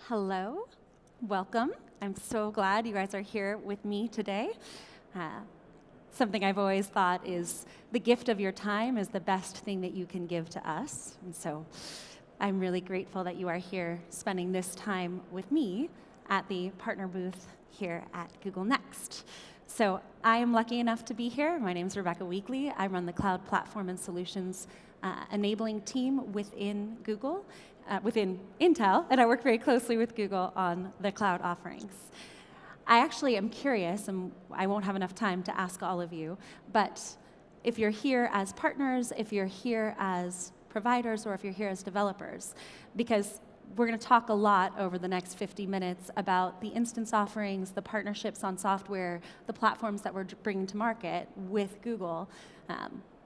Hello, welcome. I'm so glad you guys are here with me today. Something I've always thought is the gift of your time is the best thing that you can give to us. And so I'm really grateful that you are here spending this time with me at the partner booth here at Google Next. So I am lucky enough to be here. My name is Rebecca Weekly. I run the Cloud Platform and Solutions enabling team within Google, within Intel, and I work very closely with Google on the cloud offerings. I actually am curious, and I won't have enough time to ask all of you, but if you're here as partners, if you're here as providers, or if you're here as developers, because we're going to talk a lot over the next 50 minutes about the instance offerings, the partnerships on software, the platforms that we're bringing to market with Google.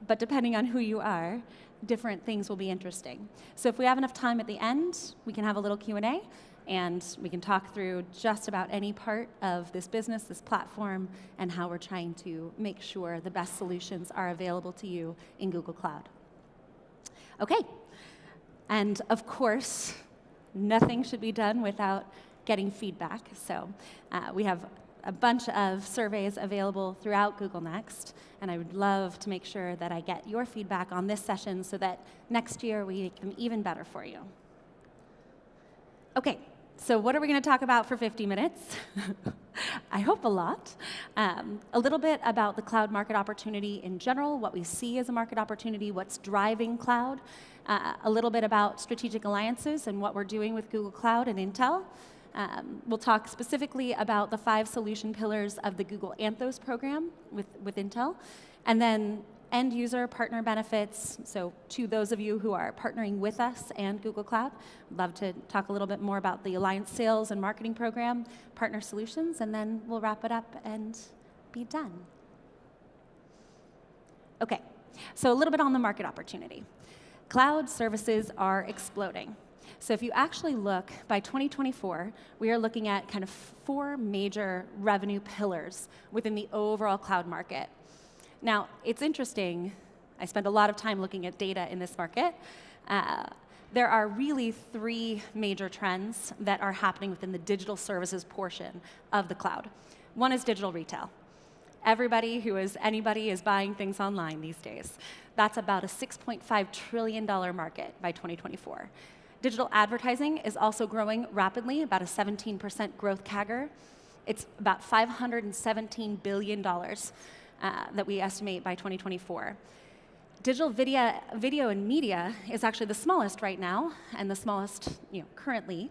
But depending on who you are, different things will be interesting. So if we have enough time at the end, we can have a little Q&A, and we can talk through just about any part of this business, this platform, and how we're trying to make sure the best solutions are available to you in Google Cloud. Okay, and of course, nothing should be done without getting feedback. So we have a bunch of surveys available throughout Google Next, and I would love to make sure that I get your feedback on this session so that next year we make them even better for you. Okay, so what are we going to talk about for 50 minutes? I hope a lot. A little bit about the cloud market opportunity in general, what we see as a market opportunity, what's driving cloud, a little bit about strategic alliances and what we're doing with Google Cloud and Intel. We'll talk specifically about the 5 solution pillars of the Google Anthos program with Intel, and then end user partner benefits. So to those of you who are partnering with us and Google Cloud, I'd love to talk a little bit more about the Alliance Sales and Marketing Program, partner solutions, and then we'll wrap it up and be done. Okay, so a little bit on the market opportunity. Cloud services are exploding. So if you actually look, by 2024, we are looking at kind of 4 major revenue pillars within the overall cloud market. Now, it's interesting. I spend a lot of time looking at data in this market. There are really 3 major trends that are happening within the digital services portion of the cloud. One is digital retail. Everybody who is anybody is buying things online these days. That's about a $6.5 trillion market by 2024. Digital advertising is also growing rapidly, about a 17% growth CAGR. It's about $517 billion that we estimate by 2024. Digital video and media is actually the smallest right now, and the smallest currently,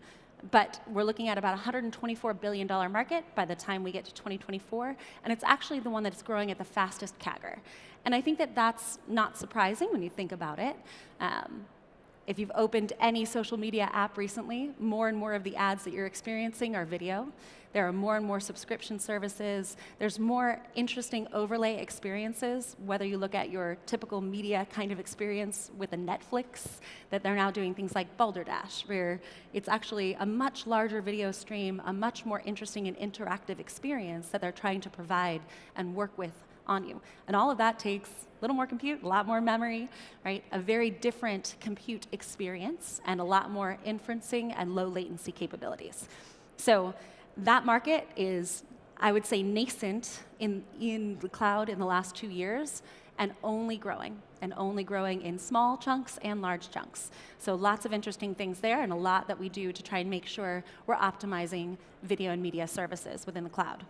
but we're looking at about a $124 billion market by the time we get to 2024, and it's actually the one that's growing at the fastest CAGR. And I think that that's not surprising when you think about it. If you've opened any social media app recently, more and more of the ads that you're experiencing are video. There are more and more subscription services. There's more interesting overlay experiences, whether you look at your typical media kind of experience with a Netflix, that they're now doing things like Balderdash, where it's actually a much larger video stream, a much more interesting and interactive experience that they're trying to provide and work with on you. And all of that takes a little more compute, a lot more memory, right? A very different compute experience and a lot more inferencing and low latency capabilities. So that market is, I would say, nascent in the cloud in the last 2 years, and only growing in small chunks and large chunks. So lots of interesting things there, and a lot that we do to try and make sure we're optimizing video and media services within the cloud.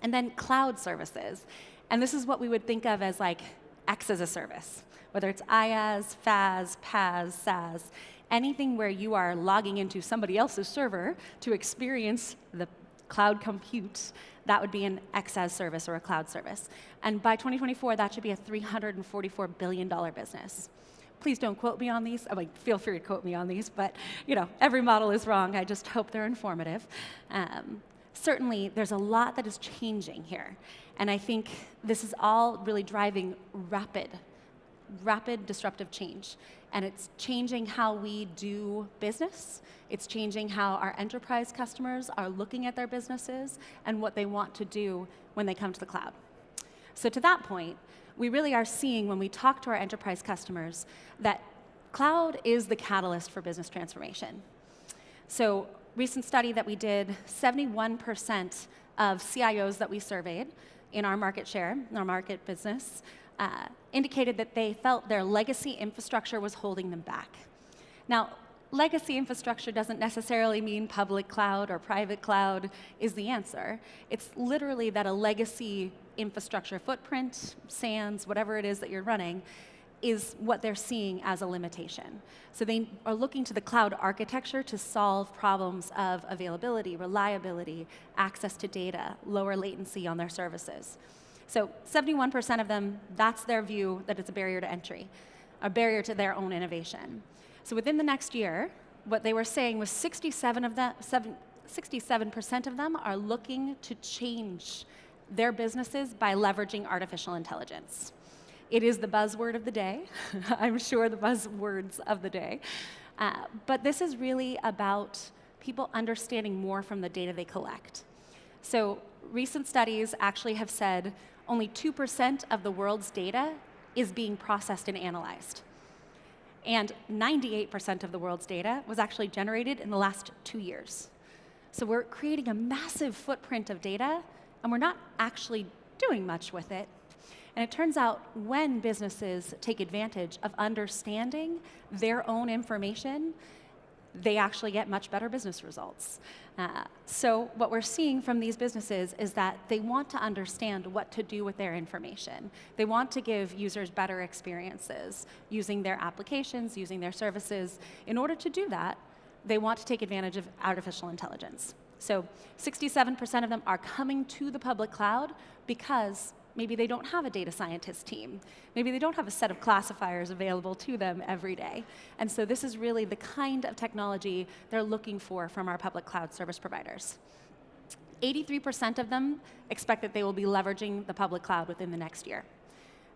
And then cloud services. And this is what we would think of as like X as a service, whether it's IaaS, FaaS, PaaS, SaaS, anything where you are logging into somebody else's server to experience the cloud compute, that would be an X as service or a cloud service. And by 2024, that should be a $344 billion business. Please don't quote me on these. I mean, feel free to quote me on these, but every model is wrong. I just hope they're informative. Certainly, there's a lot that is changing here. And I think this is all really driving rapid disruptive change. And it's changing how we do business. It's changing how our enterprise customers are looking at their businesses and what they want to do when they come to the cloud. So to that point, we really are seeing when we talk to our enterprise customers that cloud is the catalyst for business transformation. So recent study that we did, 71% of CIOs that we surveyed in our market share, in our market business, indicated that they felt their legacy infrastructure was holding them back. Now, legacy infrastructure doesn't necessarily mean public cloud or private cloud is the answer. It's literally that a legacy infrastructure footprint, SANs, whatever it is that you're running, is what they're seeing as a limitation. So they are looking to the cloud architecture to solve problems of availability, reliability, access to data, lower latency on their services. So 71% of them, that's their view that it's a barrier to entry, a barrier to their own innovation. So within the next year, what they were saying was 67% of them are looking to change their businesses by leveraging artificial intelligence. It is the buzzword of the day. I'm sure the buzzwords of the day. But this is really about people understanding more from the data they collect. So recent studies actually have said only 2% of the world's data is being processed and analyzed. And 98% of the world's data was actually generated in the last 2 years. So we're creating a massive footprint of data, and we're not actually doing much with it. And it turns out when businesses take advantage of understanding their own information, they actually get much better business results. So what we're seeing from these businesses is that they want to understand what to do with their information. They want to give users better experiences using their applications, using their services. In order to do that, they want to take advantage of artificial intelligence. So 67% of them are coming to the public cloud because maybe they don't have a data scientist team. Maybe they don't have a set of classifiers available to them every day. And so this is really the kind of technology they're looking for from our public cloud service providers. 83% of them expect that they will be leveraging the public cloud within the next year.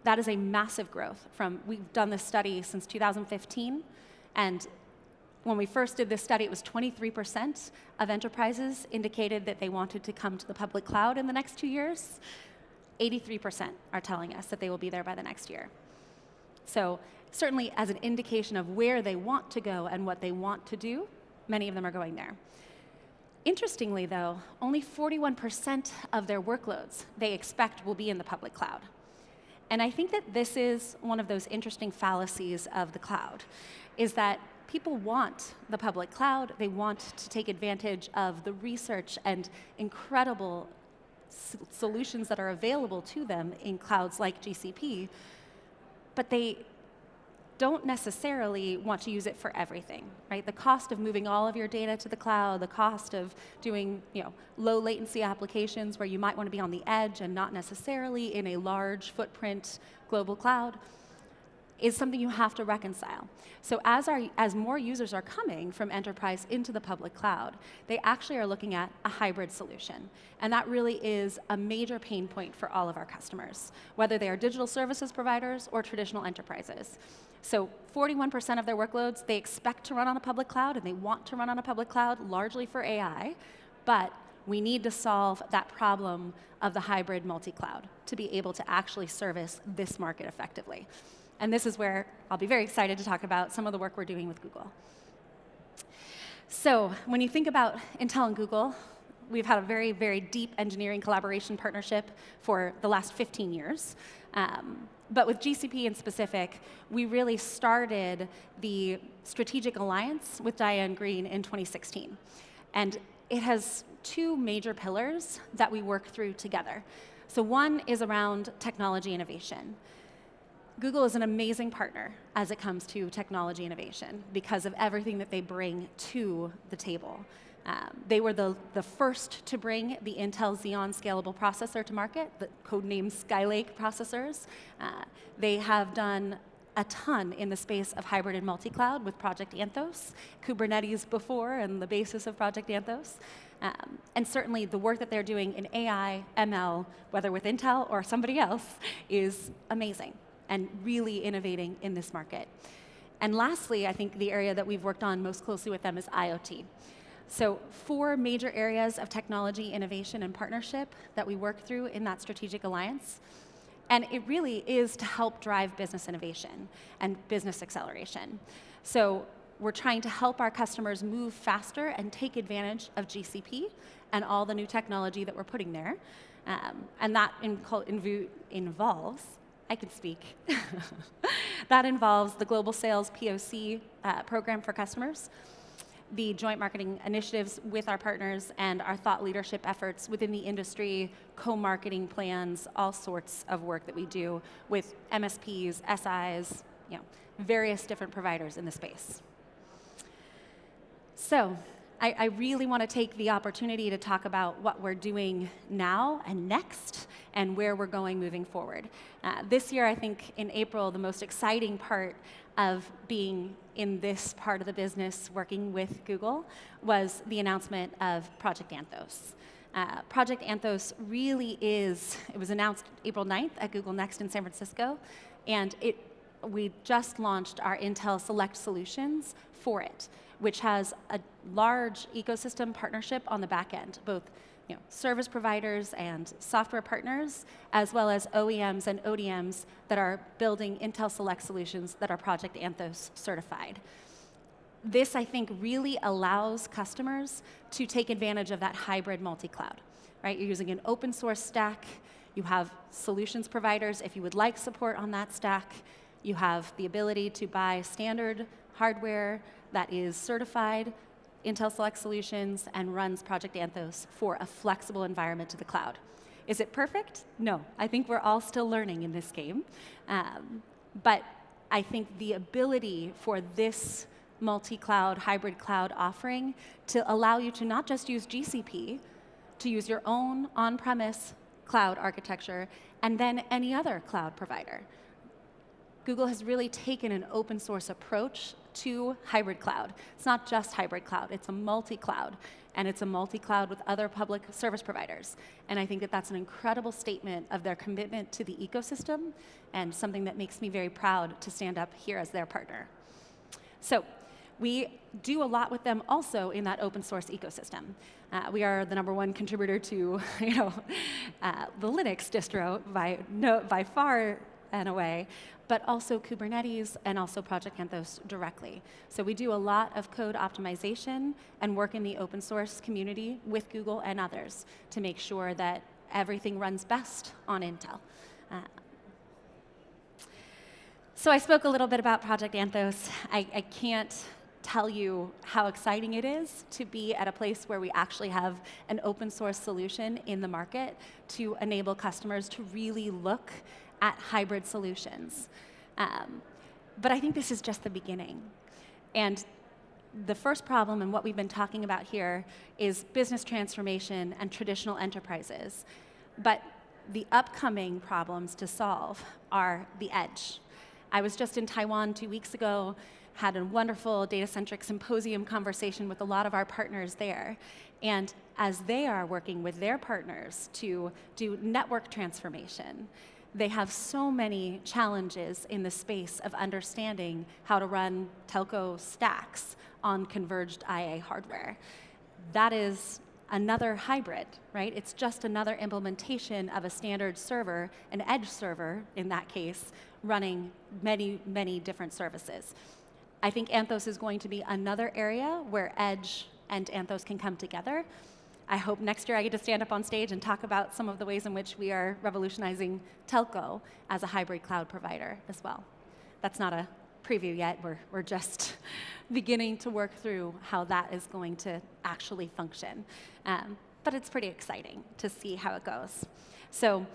That is a massive growth we've done this study since 2015, and when we first did this study, it was 23% of enterprises indicated that they wanted to come to the public cloud in the next 2 years. 83% are telling us that they will be there by the next year. So certainly as an indication of where they want to go and what they want to do, many of them are going there. Interestingly though, only 41% of their workloads they expect will be in the public cloud. And I think that this is one of those interesting fallacies of the cloud, is that people want the public cloud, they want to take advantage of the research and incredible solutions that are available to them in clouds like GCP, but they don't necessarily want to use it for everything, right? The cost of moving all of your data to the cloud, the cost of doing low latency applications where you might want to be on the edge and not necessarily in a large footprint global cloud, is something you have to reconcile. So as more users are coming from enterprise into the public cloud, they actually are looking at a hybrid solution. And that really is a major pain point for all of our customers, whether they are digital services providers or traditional enterprises. So 41% of their workloads, they expect to run on a public cloud, and they want to run on a public cloud, largely for AI, but we need to solve that problem of the hybrid multi-cloud to be able to actually service this market effectively. And this is where I'll be very excited to talk about some of the work we're doing with Google. So when you think about Intel and Google, we've had a very, very deep engineering collaboration partnership for the last 15 years. But with GCP in specific, we really started the strategic alliance with Diane Greene in 2016. And it has two major pillars that we work through together. So one is around technology innovation. Google is an amazing partner as it comes to technology innovation because of everything that they bring to the table. They were the first to bring the Intel Xeon scalable processor to market, the codenamed Skylake processors. They have done a ton in the space of hybrid and multi-cloud with Project Anthos, Kubernetes before and the basis of Project Anthos. And certainly the work that they're doing in AI, ML, whether with Intel or somebody else, is amazing and really innovating in this market. And lastly, I think the area that we've worked on most closely with them is IoT. So 4 major areas of technology innovation and partnership that we work through in that strategic alliance. And it really is to help drive business innovation and business acceleration. So we're trying to help our customers move faster and take advantage of GCP and all the new technology that we're putting there. And that involves, I can speak, that involves the global sales POC program for customers, the joint marketing initiatives with our partners, and our thought leadership efforts within the industry, co-marketing plans, all sorts of work that we do with MSPs, SIs, various different providers in the space. So I really want to take the opportunity to talk about what we're doing now and next and where we're going moving forward. This year, I think in April, the most exciting part of being in this part of the business working with Google was the announcement of Project Anthos. Project Anthos really is, it was announced April 9th at Google Next in San Francisco, and we just launched our Intel Select Solutions for it, which has a large ecosystem partnership on the back end, both service providers and software partners, as well as OEMs and ODMs that are building Intel Select Solutions that are Project Anthos certified. This, I think, really allows customers to take advantage of that hybrid multi-cloud, right? You're using an open source stack, you have solutions providers if you would like support on that stack, you have the ability to buy standard hardware that is certified Intel Select Solutions and runs Project Anthos for a flexible environment to the cloud. Is it perfect? No. I think we're all still learning in this game. But I think the ability for this multi-cloud, hybrid cloud offering to allow you to not just use GCP, to use your own on-premise cloud architecture, and then any other cloud provider. Google has really taken an open source approach to hybrid cloud. It's not just hybrid cloud, it's a multi-cloud, and it's a multi-cloud with other public service providers. And I think that that's an incredible statement of their commitment to the ecosystem and something that makes me very proud to stand up here as their partner. So we do a lot with them also in that open source ecosystem. We are the #1 contributor to the Linux distro by far and away, but also Kubernetes and also Project Anthos directly. So we do a lot of code optimization and work in the open source community with Google and others to make sure that everything runs best on Intel. So I spoke a little bit about Project Anthos. I can't tell you how exciting it is to be at a place where we actually have an open source solution in the market to enable customers to really look at hybrid solutions. But I think this is just the beginning. And the first problem, and what we've been talking about here, is business transformation and traditional enterprises. But the upcoming problems to solve are the edge. I was just in Taiwan 2 weeks ago, had a wonderful data-centric symposium conversation with a lot of our partners there. And as they are working with their partners to do network transformation, they have so many challenges in the space of understanding how to run telco stacks on converged IA hardware. That is another hybrid, right? It's just another implementation of a standard server, an edge server in that case, running many, many different services. I think Anthos is going to be another area where edge and Anthos can come together. I hope next year I get to stand up on stage and talk about some of the ways in which we are revolutionizing telco as a hybrid cloud provider as well. That's not a preview yet. We're just beginning to work through how that is going to actually function. But it's pretty exciting to see how it goes. So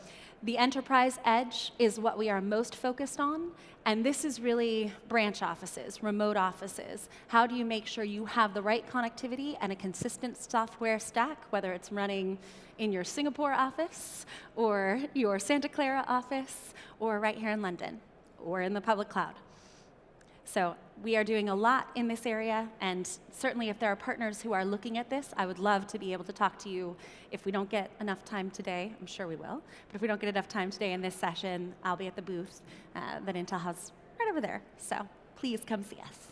the enterprise edge is what we are most focused on, and this is really branch offices, remote offices. How do you make sure you have the right connectivity and a consistent software stack, whether it's running in your Singapore office, or your Santa Clara office, or right here in London, or in the public cloud? So we are doing a lot in this area, and certainly if there are partners who are looking at this, I would love to be able to talk to you. If we don't get enough time today, I'm sure we will, but if we don't get enough time today in this session, I'll be at the booth that Intel has right over there. So please come see us.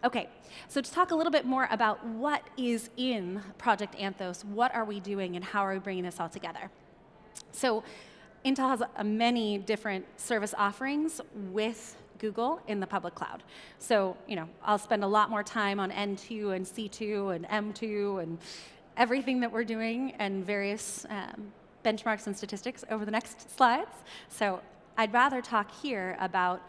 Okay, so to talk a little bit more about what is in Project Anthos, what are we doing and how are we bringing this all together? So Intel has many different service offerings with Google in the public cloud. So, I'll spend a lot more time on N2 and C2 and M2 and everything that we're doing and various benchmarks and statistics over the next slides. So I'd rather talk here about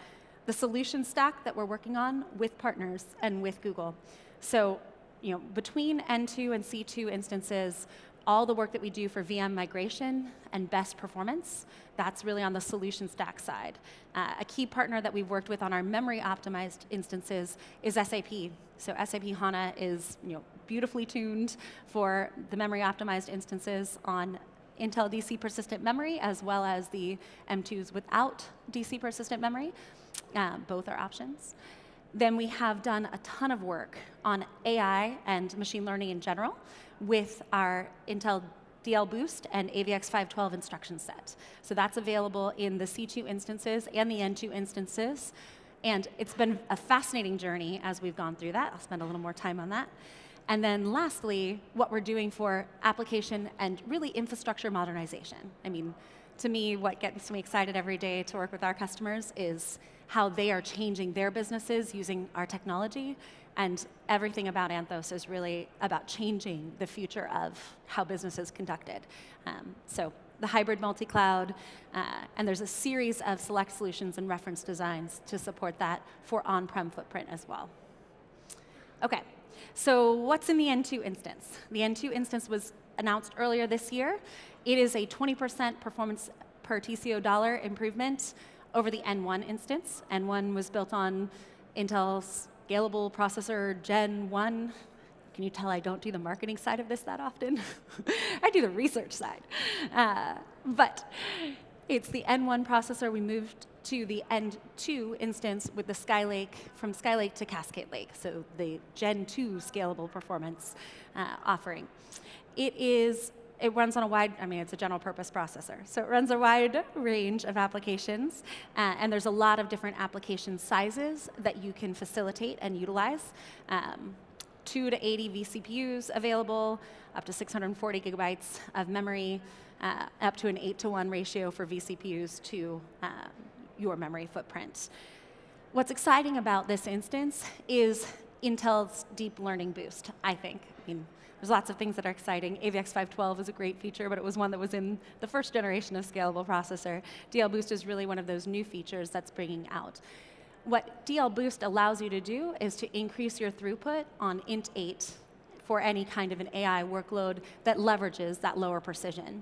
the solution stack that we're working on with partners and with Google. So, between N2 and C2 instances, all the work that we do for VM migration and best performance, that's really on the solution stack side. A key partner that we've worked with on our memory optimized instances is SAP. So SAP HANA is beautifully tuned for the memory optimized instances on Intel DC persistent memory, as well as the M2s without DC persistent memory. Both are options. Then we have done a ton of work on AI and machine learning in general with our Intel DL Boost and AVX 512 instruction set. So that's available in the C2 instances and the N2 instances. And it's been a fascinating journey as we've gone through that. I'll spend a little more time on that. And then lastly, what we're doing for application and really infrastructure modernization. I mean, to me, what gets me excited every day to work with our customers is how they are changing their businesses using our technology. And everything about Anthos is really about changing the future of how business is conducted. So the hybrid multi-cloud, and there's a series of select solutions and reference designs to support that for on-prem footprint as well. Okay, so what's in the N2 instance? The N2 instance was announced earlier this year. It is a 20% performance per TCO dollar improvement over the N1 instance. N1 was built on Intel's scalable processor Gen 1. Can you tell I don't do the marketing side of this that often? I do the research side. But it's the N1 processor. We moved to the N2 instance with the Skylake, from Skylake to Cascade Lake, so the Gen 2 scalable performance offering. It runs on it's a general purpose processor. So it runs a wide range of applications, and there's a lot of different application sizes that you can facilitate and utilize. 2 to 80 vCPUs available, up to 640 gigabytes of memory, up to an 8-to-1 ratio for vCPUs to your memory footprint. What's exciting about this instance is Intel's deep learning boost, I think. There's lots of things that are exciting. AVX 512 is a great feature, but it was one that was in the first generation of scalable processor. DL Boost is really one of those new features that's bringing out. What DL Boost allows you to do is to increase your throughput on Int 8 for any kind of an AI workload that leverages that lower precision.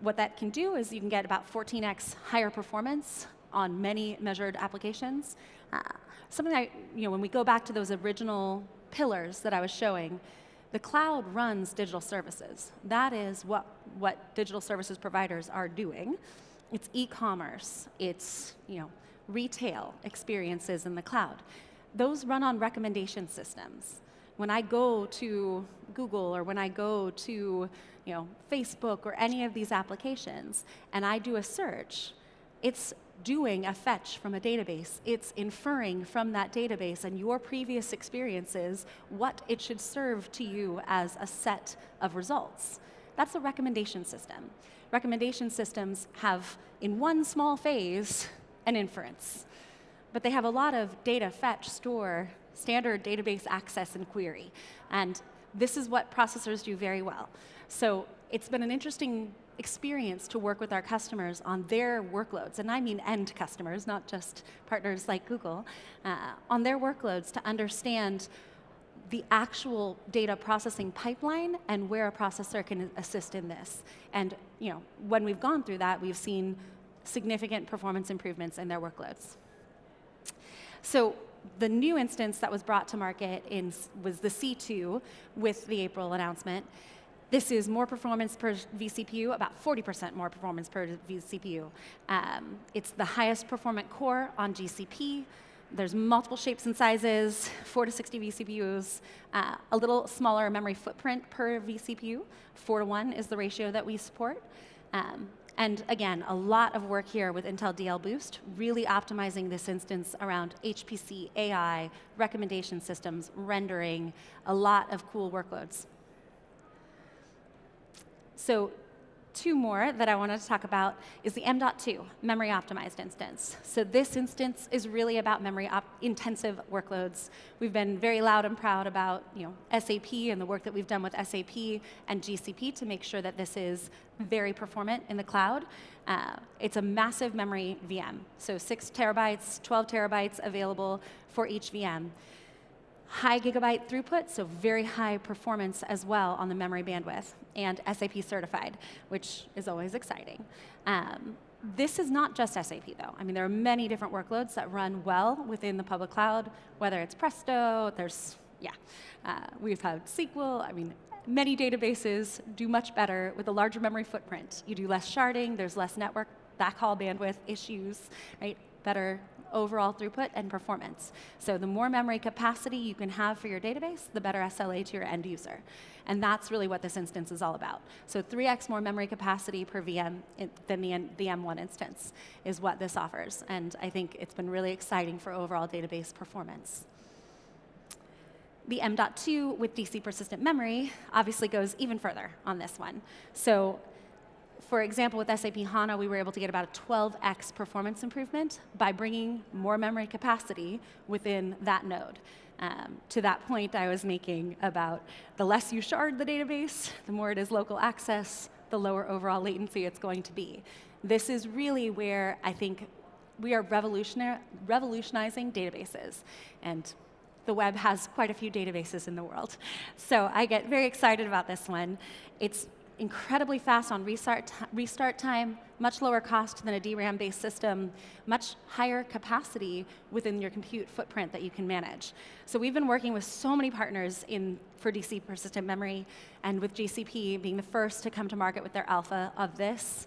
What that can do is you can get about 14x higher performance on many measured applications. Something that, when we go back to those original pillars that I was showing, the cloud runs digital services. That is what digital services providers are doing. It's e-commerce, it's retail experiences in the cloud. Those run on recommendation systems. When I go to Google or when I go to Facebook or any of these applications and I do a search, it's doing a fetch from a database. It's inferring from that database and your previous experiences what it should serve to you as a set of results. That's a recommendation system. Recommendation systems have, in one small phase, an inference. But they have a lot of data fetch, store, standard database access, and query. And this is what processors do very well. So it's been an interesting experience to work with our customers on their workloads, and I mean end customers, not just partners like Google, on their workloads to understand the actual data processing pipeline and where a processor can assist in this. And when we've gone through that, we've seen significant performance improvements in their workloads. So the new instance that was brought to market was the C2 with the April announcement. This is more performance per vCPU, about 40% more performance per vCPU. It's the highest performant core on GCP. There's multiple shapes and sizes, 4 to 60 vCPUs, a little smaller memory footprint per vCPU. 4-to-1 is the ratio that we support. And again, a lot of work here with Intel DL Boost, really optimizing this instance around HPC, AI, recommendation systems, rendering, a lot of cool workloads. So two more that I wanted to talk about is the M.2 memory optimized instance. So this instance is really about memory intensive workloads. We've been very loud and proud about SAP and the work that we've done with SAP and GCP to make sure that this is very performant in the cloud. It's a massive memory VM, so 6 terabytes, 12 terabytes available for each VM. High gigabyte throughput, so very high performance as well on the memory bandwidth, and SAP certified, which is always exciting. This is not just SAP though. I mean, there are many different workloads that run well within the public cloud, whether it's Presto, we've had SQL, I mean, many databases do much better with a larger memory footprint. You do less sharding, there's less network backhaul bandwidth issues, right? Better overall throughput and performance. So the more memory capacity you can have for your database, the better SLA to your end user. And that's really what this instance is all about. So 3x more memory capacity per VM than the M1 instance is what this offers. And I think it's been really exciting for overall database performance. The M.2 with DC persistent memory obviously goes even further on this one. So for example, with SAP HANA, we were able to get about a 12x performance improvement by bringing more memory capacity within that node. To that point I was making about the less you shard the database, the more it is local access, the lower overall latency it's going to be. This is really where I think we are revolutionizing databases. And the web has quite a few databases in the world. So I get very excited about this one. It's incredibly fast on restart time, much lower cost than a DRAM-based system, much higher capacity within your compute footprint that you can manage. So we've been working with so many partners for DC persistent memory, and with GCP being the first to come to market with their alpha of this.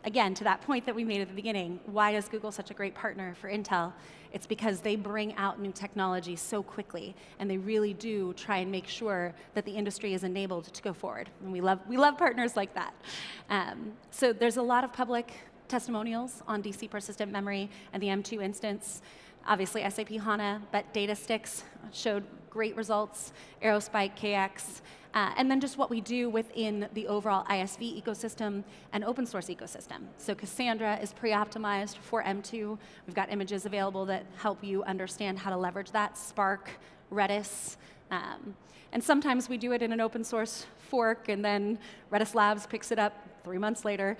Again, to that point that we made at the beginning, why is Google such a great partner for Intel? It's because they bring out new technology so quickly, and they really do try and make sure that the industry is enabled to go forward. And we love partners like that. So there's a lot of public testimonials on DC persistent memory and the M2 instance. Obviously SAP HANA, but DataSticks showed great results, Aerospike, KX, and then just what we do within the overall ISV ecosystem and open source ecosystem. So Cassandra is pre-optimized for M2. We've got images available that help you understand how to leverage that, Spark, Redis. And sometimes we do it in an open source fork, and then Redis Labs picks it up 3 months later.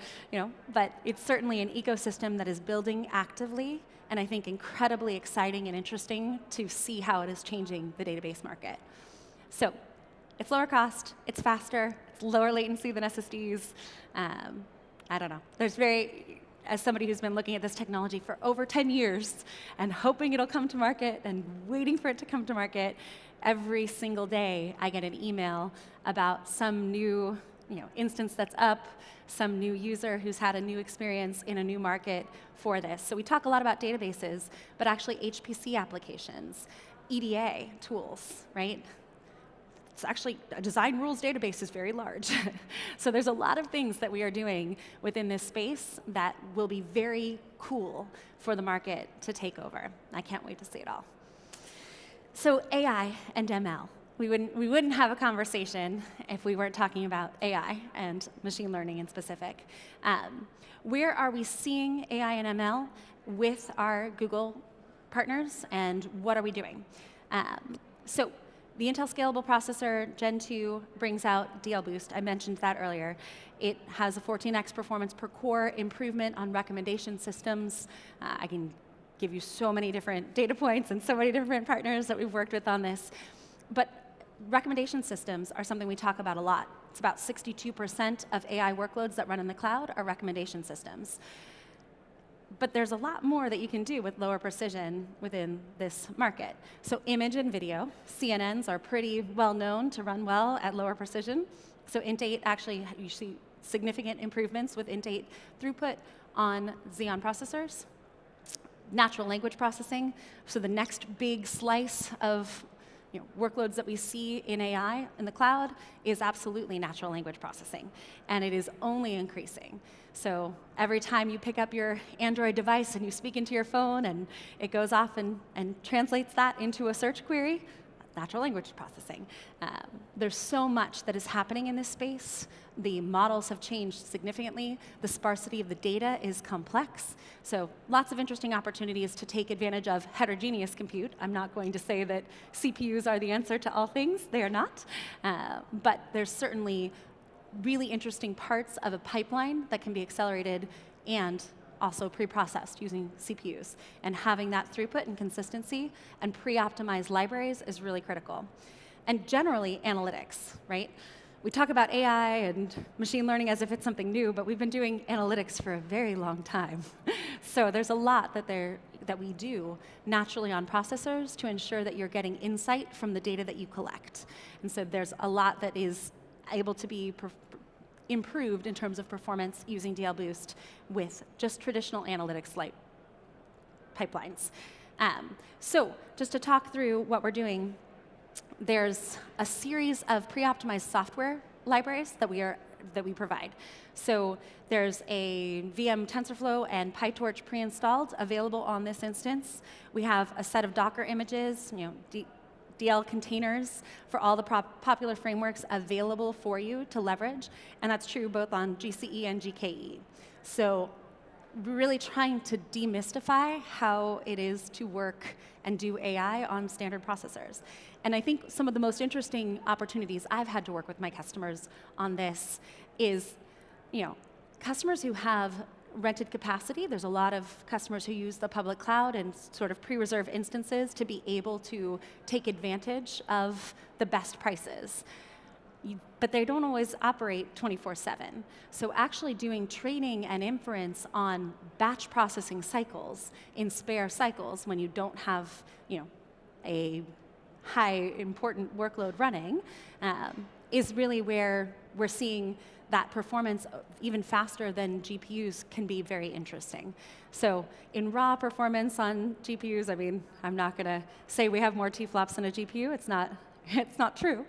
But it's certainly an ecosystem that is building actively, and I think incredibly exciting and interesting to see how it is changing the database market. So it's lower cost, it's faster, it's lower latency than SSDs. I don't know. As somebody who's been looking at this technology for over 10 years and hoping it'll come to market and waiting for it to come to market, every single day I get an email about some new instance that's up, some new user who's had a new experience in a new market for this. So we talk a lot about databases, but actually HPC applications, EDA tools, right? It's actually, a design rules database is very large. So there's a lot of things that we are doing within this space that will be very cool for the market to take over. I can't wait to see it all. So AI and ML. We wouldn't have a conversation if we weren't talking about AI and machine learning in specific. Where are we seeing AI and ML with our Google partners, and what are we doing? So the Intel Scalable Processor Gen 2 brings out DL Boost. I mentioned that earlier. It has a 14x performance per core improvement on recommendation systems. I can give you so many different data points and so many different partners that we've worked with on this. But recommendation systems are something we talk about a lot. It's about 62% of AI workloads that run in the cloud are recommendation systems. But there's a lot more that you can do with lower precision within this market. So image and video, CNNs are pretty well known to run well at lower precision. So Int8 actually, you see significant improvements with Int8 throughput on Xeon processors. Natural language processing, so the next big slice of workloads that we see in AI in the cloud is absolutely natural language processing, and it is only increasing. So every time you pick up your Android device and you speak into your phone and it goes off and translates that into a search query, natural language processing. There's so much that is happening in this space. The models have changed significantly. The sparsity of the data is complex. So lots of interesting opportunities to take advantage of heterogeneous compute. I'm not going to say that CPUs are the answer to all things. They are not. But there's certainly really interesting parts of a pipeline that can be accelerated and also pre-processed using CPUs. And having that throughput and consistency and pre-optimized libraries is really critical. And generally, analytics, right? We talk about AI and machine learning as if it's something new, but we've been doing analytics for a very long time. So there's a lot that we do naturally on processors to ensure that you're getting insight from the data that you collect. And so there's a lot that is able to be improved in terms of performance using DL Boost with just traditional analytics like pipelines. So just to talk through what we're doing, there's a series of pre-optimized software libraries that we provide. So there's a VM TensorFlow and PyTorch pre-installed available on this instance. We have a set of Docker images, DL containers for all the popular frameworks available for you to leverage, and that's true both on GCE and GKE. So we're really trying to demystify how it is to work and do AI on standard processors. And I think some of the most interesting opportunities I've had to work with my customers on this is, customers who have rented capacity. There's a lot of customers who use the public cloud and sort of pre-reserve instances to be able to take advantage of the best prices. But they don't always operate 24/7. So actually doing training and inference on batch processing cycles in spare cycles when you don't have a high important workload running is really where we're seeing that performance even faster than GPUs can be very interesting. So in raw performance on GPUs, I'm not going to say we have more T-flops than a GPU. It's not true.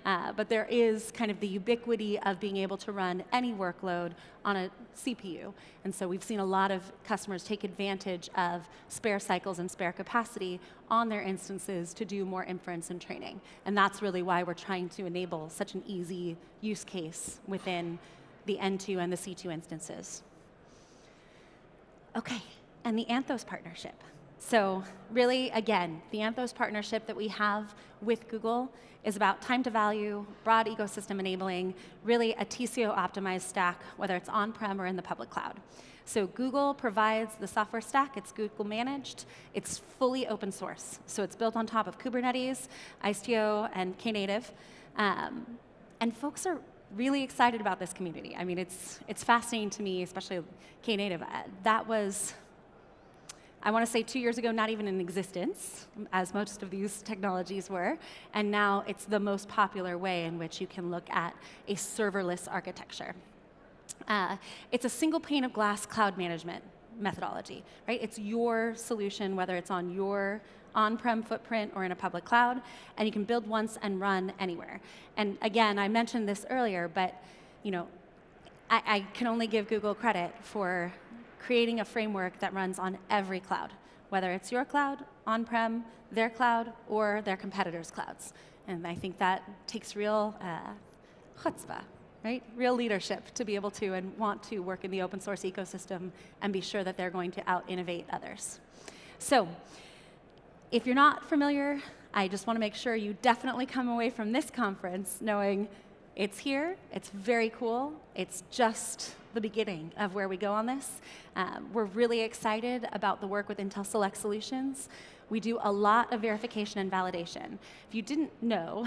But there is kind of the ubiquity of being able to run any workload on a CPU. And so we've seen a lot of customers take advantage of spare cycles and spare capacity on their instances to do more inference and training. And that's really why we're trying to enable such an easy use case within the N2 and the C2 instances. Okay, and the Anthos Partnership. So really, again, the Anthos Partnership that we have with Google is about time to value, broad ecosystem enabling, really a TCO-optimized stack, whether it's on-prem or in the public cloud. So Google provides the software stack. It's Google managed. It's fully open source. So it's built on top of Kubernetes, Istio, and Knative. And folks are really excited about this community. It's fascinating to me, especially Knative. That was, I want to say 2 years ago, not even in existence, as most of these technologies were, and now it's the most popular way in which you can look at a serverless architecture. It's a single pane of glass cloud management methodology, right? It's your solution, whether it's on your on-prem footprint or in a public cloud, and you can build once and run anywhere. And again, I mentioned this earlier, but I can only give Google credit for creating a framework that runs on every cloud, whether it's your cloud, on-prem, their cloud, or their competitors' clouds. And I think that takes real chutzpah, right? Real leadership to be able to and want to work in the open source ecosystem and be sure that they're going to out-innovate others. So if you're not familiar, I just want to make sure you definitely come away from this conference knowing it's here, it's very cool, it's just the beginning of where we go on this. We're really excited about the work with Intel Select Solutions. We do a lot of verification and validation. If you didn't know,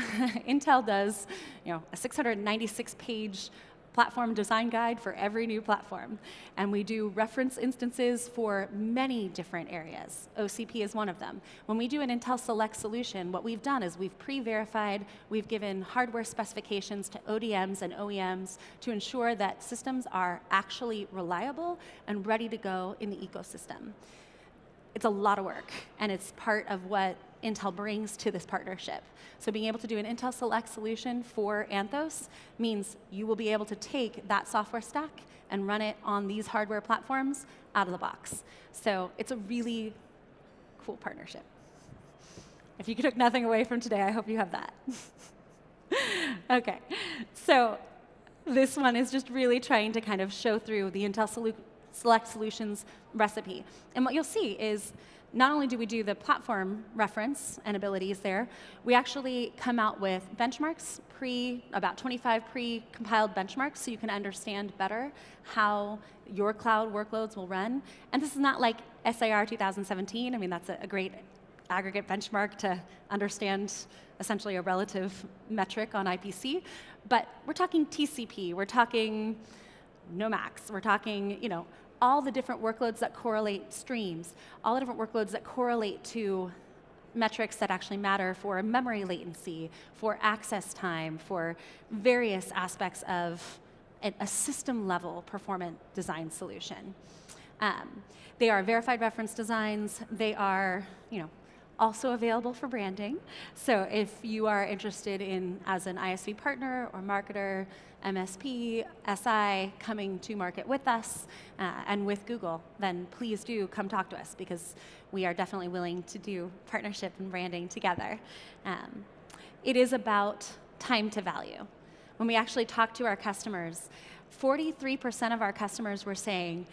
Intel does a 696-page platform design guide for every new platform. And we do reference instances for many different areas. OCP is one of them. When we do an Intel Select solution, what we've done is we've pre-verified, we've given hardware specifications to ODMs and OEMs to ensure that systems are actually reliable and ready to go in the ecosystem. It's a lot of work, and it's part of what Intel brings to this partnership. So being able to do an Intel Select solution for Anthos means you will be able to take that software stack and run it on these hardware platforms out of the box. So it's a really cool partnership. If you took nothing away from today, I hope you have that. Okay, so this one is just really trying to kind of show through the Intel Select Solutions recipe. And what you'll see is not only do we do the platform reference and abilities there, we actually come out with benchmarks, about 25 pre-compiled benchmarks, so you can understand better how your cloud workloads will run. And this is not like SIR 2017. I mean, that's a great aggregate benchmark to understand essentially a relative metric on IPC. But we're talking TCP, we're talking Nomax, we're talking, all the different workloads that correlate streams, all the different workloads that correlate to metrics that actually matter for memory latency, for access time, for various aspects of a system-level performant design solution. They are verified reference designs. They are, also available for branding. So if you are interested in, as an ISV partner or marketer, MSP, SI, coming to market with us and with Google, then please do come talk to us, because we are definitely willing to do partnership and branding together. It is about time to value. When we actually talk to our customers, 43% of our customers were saying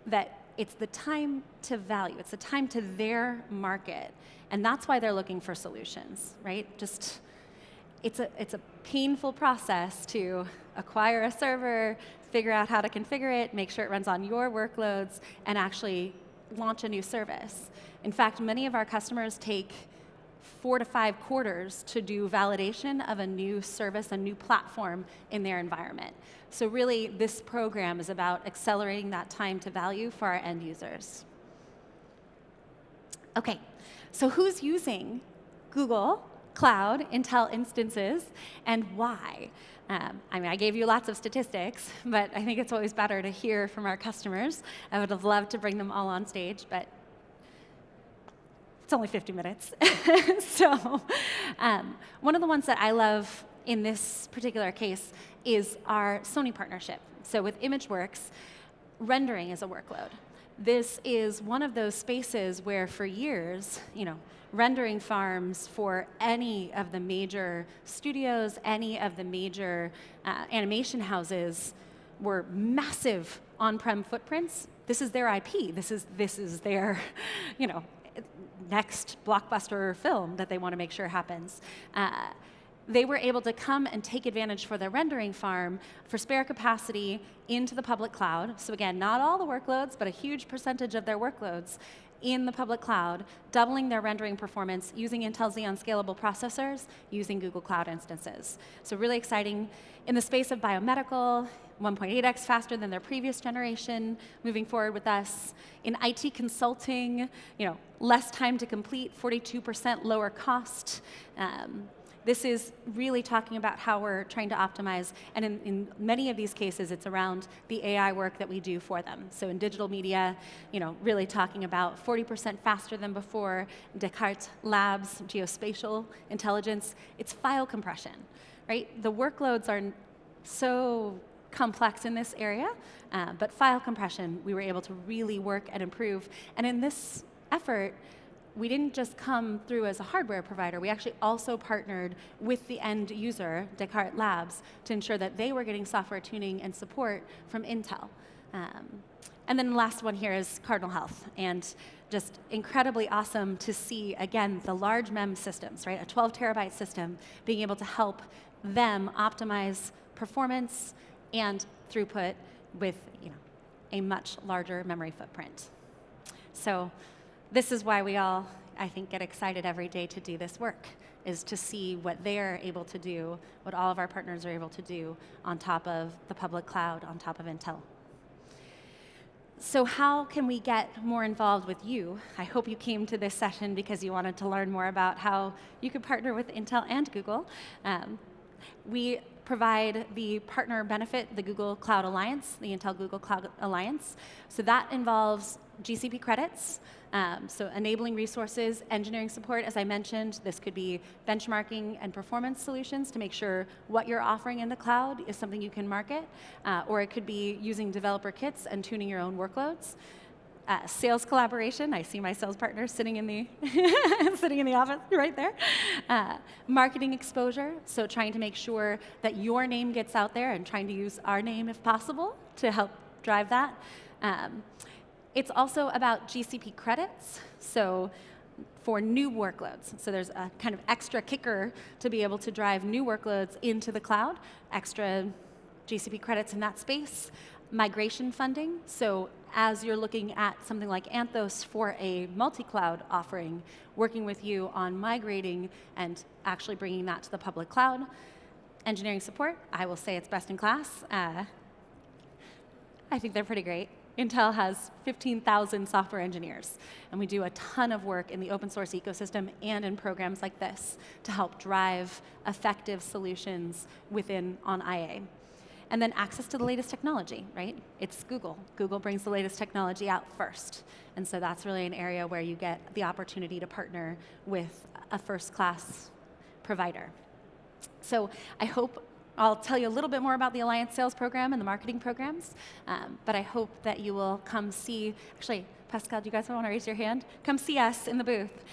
that it's the time to value, it's the time to their market, and that's why they're looking for solutions, right? It's a painful process to acquire a server, figure out how to configure it, make sure it runs on your workloads, and actually launch a new service. In fact, many of our customers take 4 to 5 quarters to do validation of a new service, a new platform in their environment. So really, this program is about accelerating that time to value for our end users. Okay, so who's using Google Cloud Intel instances and why? I gave you lots of statistics, but I think it's always better to hear from our customers. I would have loved to bring them all on stage, but it's only 50 minutes. So one of the ones that I love in this particular case is our Sony partnership. So with ImageWorks, rendering is a workload. This is one of those spaces where for years, rendering farms for any of the major studios, any of the major animation houses were massive on-prem footprints. This is their IP. This is their, next blockbuster film that they want to make sure happens. They were able to come and take advantage for their rendering farm for spare capacity into the public cloud. So again, not all the workloads, but a huge percentage of their workloads in the public cloud, doubling their rendering performance using Intel Xeon Scalable processors, using Google Cloud instances. So really exciting. In the space of biomedical, 1.8x faster than their previous generation, moving forward with us. In IT consulting, less time to complete, 42% lower cost. This is really talking about how we're trying to optimize, and in many of these cases, it's around the AI work that we do for them. So in digital media, really talking about 40% faster than before, Descartes Labs, geospatial intelligence, it's file compression, right? The workloads are so complex in this area, but file compression, we were able to really work and improve. And in this effort, we didn't just come through as a hardware provider, we actually also partnered with the end user, Descartes Labs, to ensure that they were getting software tuning and support from Intel. And then the last one here is Cardinal Health, and just incredibly awesome to see, again, the large MEM systems, right? A 12 terabyte system, being able to help them optimize performance and throughput with a much larger memory footprint. So this is why we all, I think, get excited every day to do this work, is to see what they're able to do, what all of our partners are able to do on top of the public cloud, on top of Intel. So how can we get more involved with you? I hope you came to this session because you wanted to learn more about how you could partner with Intel and Google. We provide the partner benefit, the Google Cloud Alliance, the Intel Google Cloud Alliance. So that involves GCP credits, so enabling resources, engineering support, as I mentioned. This could be benchmarking and performance solutions to make sure what you're offering in the cloud is something you can market, or it could be using developer kits and tuning your own workloads. sales collaboration. I see my sales partner sitting in the sitting in the office right there. Marketing exposure, so trying to make sure that your name gets out there and trying to use our name if possible to help drive that. It's also about GCP credits, so for new workloads. So there's a kind of extra kicker to be able to drive new workloads into the cloud, extra GCP credits in that space. Migration funding, so as you're looking at something like Anthos for a multi-cloud offering, working with you on migrating and actually bringing that to the public cloud. Engineering support, I will say it's best in class. I think they're pretty great. Intel has 15,000 software engineers, and we do a ton of work in the open source ecosystem and in programs like this to help drive effective solutions on IA. And then access to the latest technology, right? It's Google. Google brings the latest technology out first. And so that's really an area where you get the opportunity to partner with a first-class provider. So I hope I'll tell you a little bit more about the Alliance Sales Program and the marketing programs, but I hope that you will come see, actually, Pascal, do you guys want to raise your hand? Come see us in the booth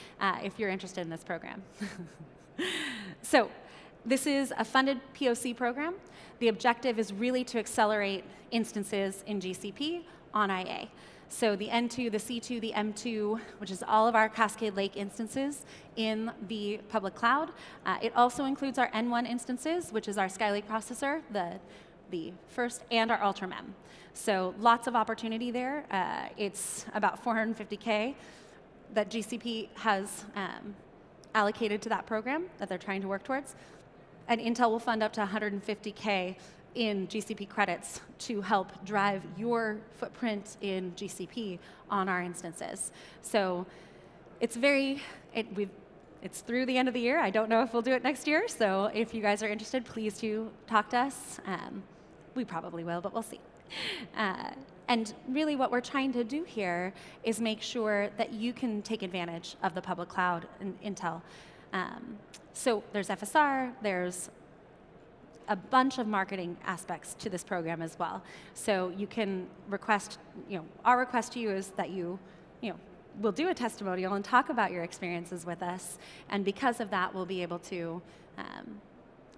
if you're interested in this program. So this is a funded POC program. The objective is really to accelerate instances in GCP on IA. So the N2, the C2, the M2, which is all of our Cascade Lake instances in the public cloud. It also includes our N1 instances, which is our Skylake processor, the first, and our UltraMem. So lots of opportunity there. It's about $450K that GCP has allocated to that program that they're trying to work towards. And Intel will fund up to $150K in GCP credits to help drive your footprint in GCP on our instances. So it's it's through the end of the year. I don't know if we'll do it next year, so if you guys are interested, please do talk to us. We probably will, but we'll see. And really what we're trying to do here is make sure that you can take advantage of the public cloud in Intel. So there's FSR, there's a bunch of marketing aspects to this program as well. So you can request, our request to you is that you will do a testimonial and talk about your experiences with us. And because of that, we'll be able to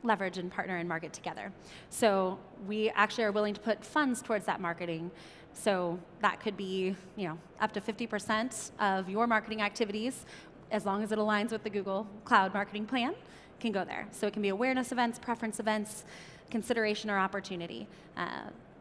leverage and partner and market together. So we actually are willing to put funds towards that marketing. So that could be up to 50% of your marketing activities, as long as it aligns with the Google Cloud Marketing Plan, can go there. So it can be awareness events, preference events, consideration or opportunity.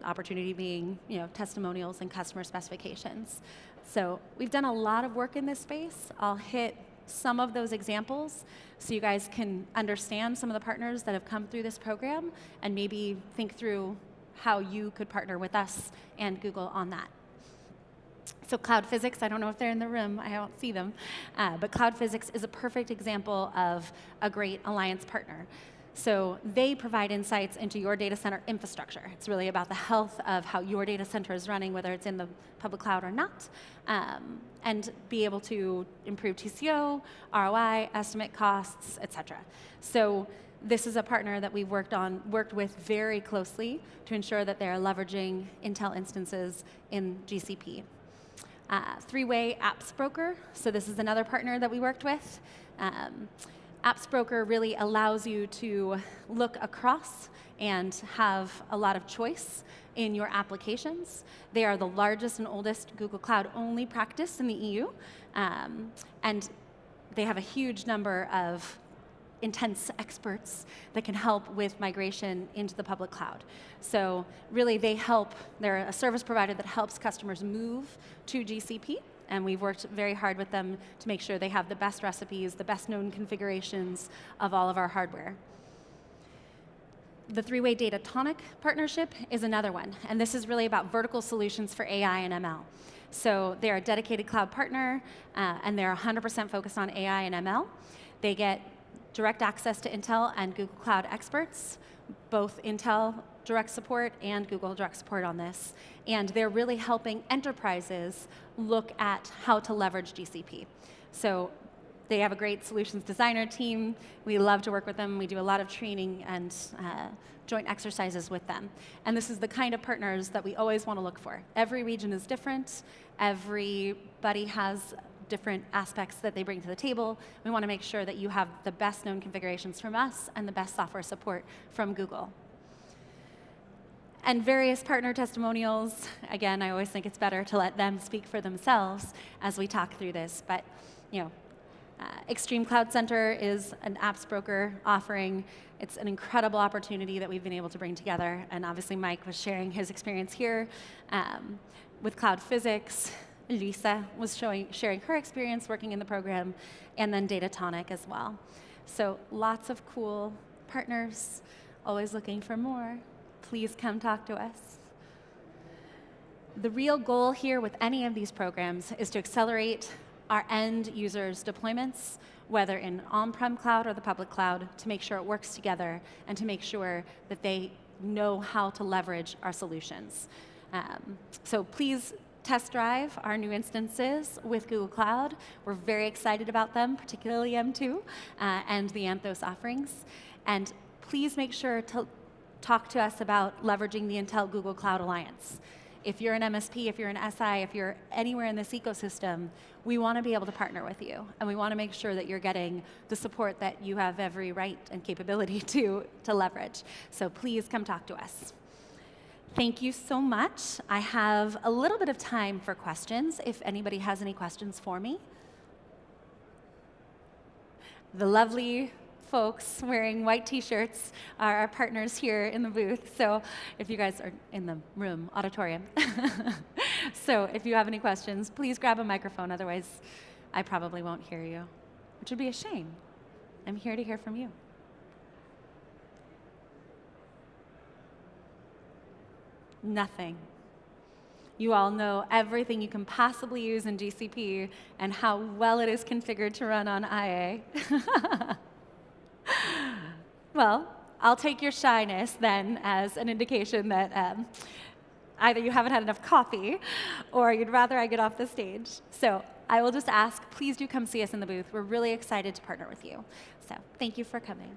Opportunity being testimonials and customer specifications. So we've done a lot of work in this space. I'll hit some of those examples so you guys can understand some of the partners that have come through this program and maybe think through how you could partner with us and Google on that. So Cloud Physics, I don't know if they're in the room, I don't see them, but Cloud Physics is a perfect example of a great alliance partner. So they provide insights into your data center infrastructure. It's really about the health of how your data center is running, whether it's in the public cloud or not, and be able to improve TCO, ROI, estimate costs, et cetera. So this is a partner that we've worked with very closely to ensure that they're leveraging Intel instances in GCP. Three-way apps broker, so this is another partner that we worked with. Apps broker really allows you to look across and have a lot of choice in your applications. They are the largest and oldest Google Cloud only practice in the EU, and they have a huge number of intense experts that can help with migration into the public cloud. So really they're a service provider that helps customers move to GCP, and we've worked very hard with them to make sure they have the best recipes, the best known configurations of all of our hardware. The three-way data Tonic partnership is another one, and this is really about vertical solutions for AI and ML. So they're a dedicated cloud partner, and they're 100% focused on AI and ML. They get direct access to Intel and Google Cloud experts, both Intel direct support and Google direct support on this. And they're really helping enterprises look at how to leverage GCP. So They have a great solutions designer team. We love to work with them. We do a lot of training and joint exercises with them. And this is the kind of partners that we always want to look for. Every region is different. Everybody has different aspects that they bring to the table. We want to make sure that you have the best known configurations from us and the best software support from Google. And various partner testimonials, again, I always think it's better to let them speak for themselves as we talk through this. But Extreme Cloud Center is an apps broker offering. It's an incredible opportunity that we've been able to bring together. And obviously Mike was sharing his experience here with Cloud Physics. Lisa was sharing her experience working in the program, and then Tonic as well. So lots of cool partners, always looking for more. Please come talk to us. The real goal here with any of these programs is to accelerate our end users' deployments, whether in on-prem cloud or the public cloud, to make sure it works together and to make sure that they know how to leverage our solutions. So please test drive our new instances with Google Cloud. We're very excited about them, particularly M2 and the Anthos offerings. And please make sure to talk to us about leveraging the Intel Google Cloud Alliance. If you're an MSP, if you're an SI, if you're anywhere in this ecosystem, we want to be able to partner with you. And we want to make sure that you're getting the support that you have every right and capability to leverage. So please come talk to us. Thank you so much. I have a little bit of time for questions, if anybody has any questions for me. The lovely folks wearing white t-shirts are our partners here in the booth. So if you guys are in the room, auditorium. So if you have any questions, please grab a microphone. Otherwise, I probably won't hear you, which would be a shame. I'm here to hear from you. Nothing. You all know everything you can possibly use in GCP and how well it is configured to run on IA. Well, I'll take your shyness then as an indication that either you haven't had enough coffee or you'd rather I get off the stage. So I will just ask, please do come see us in the booth. We're really excited to partner with you. So thank you for coming.